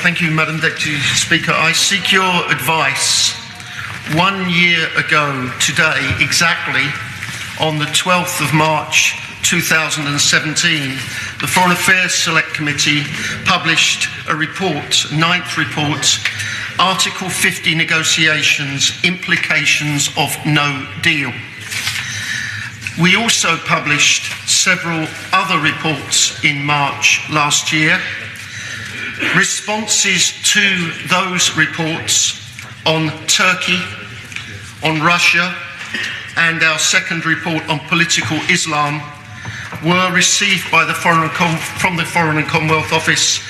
Thank you, Madam Deputy Speaker. I seek your advice. 1 year ago today, exactly, on the 12th of March 2017, the Foreign Affairs Select Committee published a report, ninth report, Article 50 negotiations, implications of no deal. We also published several other reports in March last year. Responses to those reports on Turkey, on Russia, and our second report on political Islam were received by from the Foreign and Commonwealth Office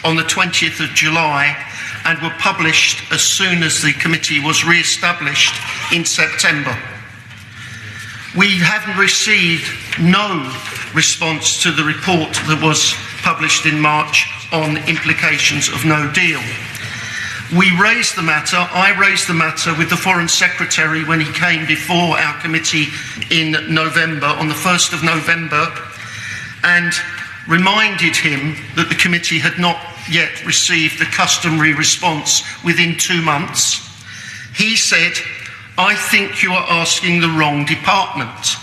on the 20th of July and were published as soon as the committee was re-established in September. We have received no response to the report that was published in March on implications of no deal. I raised the matter with the Foreign Secretary when he came before our committee in November, on the 1st of November, and reminded him that the committee had not yet received the customary response within 2 months. He said, "I think you are asking the wrong department.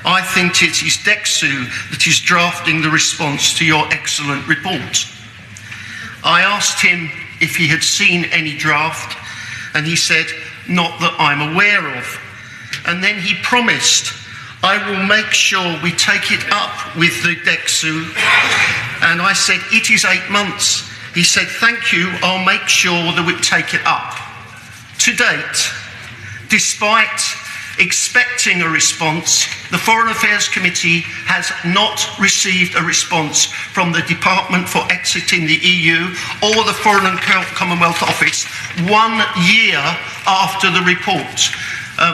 I think it is DECSU that is drafting the response to your excellent report." I asked him if he had seen any draft, and he said, "Not that I'm aware of." And then he promised, "I will make sure we take it up with the DECSU." And I said, "It is 8 months." He said, "Thank you, I'll make sure that we take it up." To date, despite expecting a response, the Foreign Affairs Committee has not received a response from the Department for Exiting the EU or the Foreign and Commonwealth Office 1 year after the report.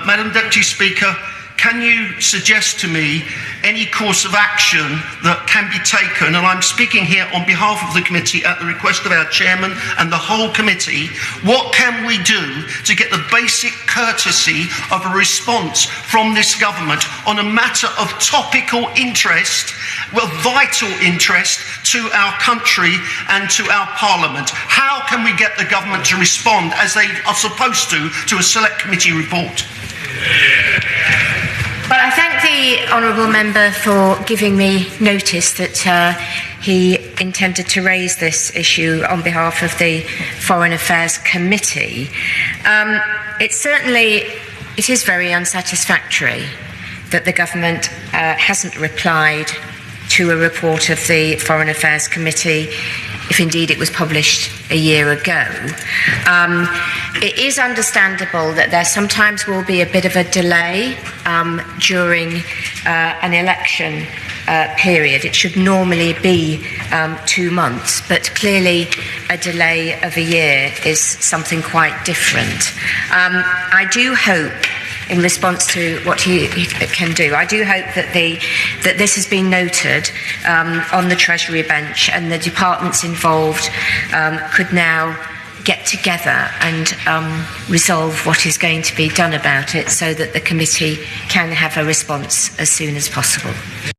Madam Deputy Speaker, can you suggest to me any course of action that can be taken? And I'm speaking here on behalf of the committee at the request of our chairman and the whole committee. What can we do to get the basic courtesy of a response from this government on a matter of topical interest, well, vital interest to our country and to our parliament? How can we get the government to respond as they are supposed to a select committee report? Well, I thank the honourable member for giving me notice that he intended to raise this issue on behalf of the Foreign Affairs Committee. It is very unsatisfactory that the government hasn't replied to a report of the Foreign Affairs Committee, if indeed it was published a year ago. It is understandable that there sometimes will be a bit of a delay during an election period. It should normally be 2 months, but clearly a delay of a year is something quite different. I do hope, in response to what he can do, I do hope that this has been noted on the Treasury bench, and the departments involved could now get together and resolve what is going to be done about it so that the committee can have a response as soon as possible.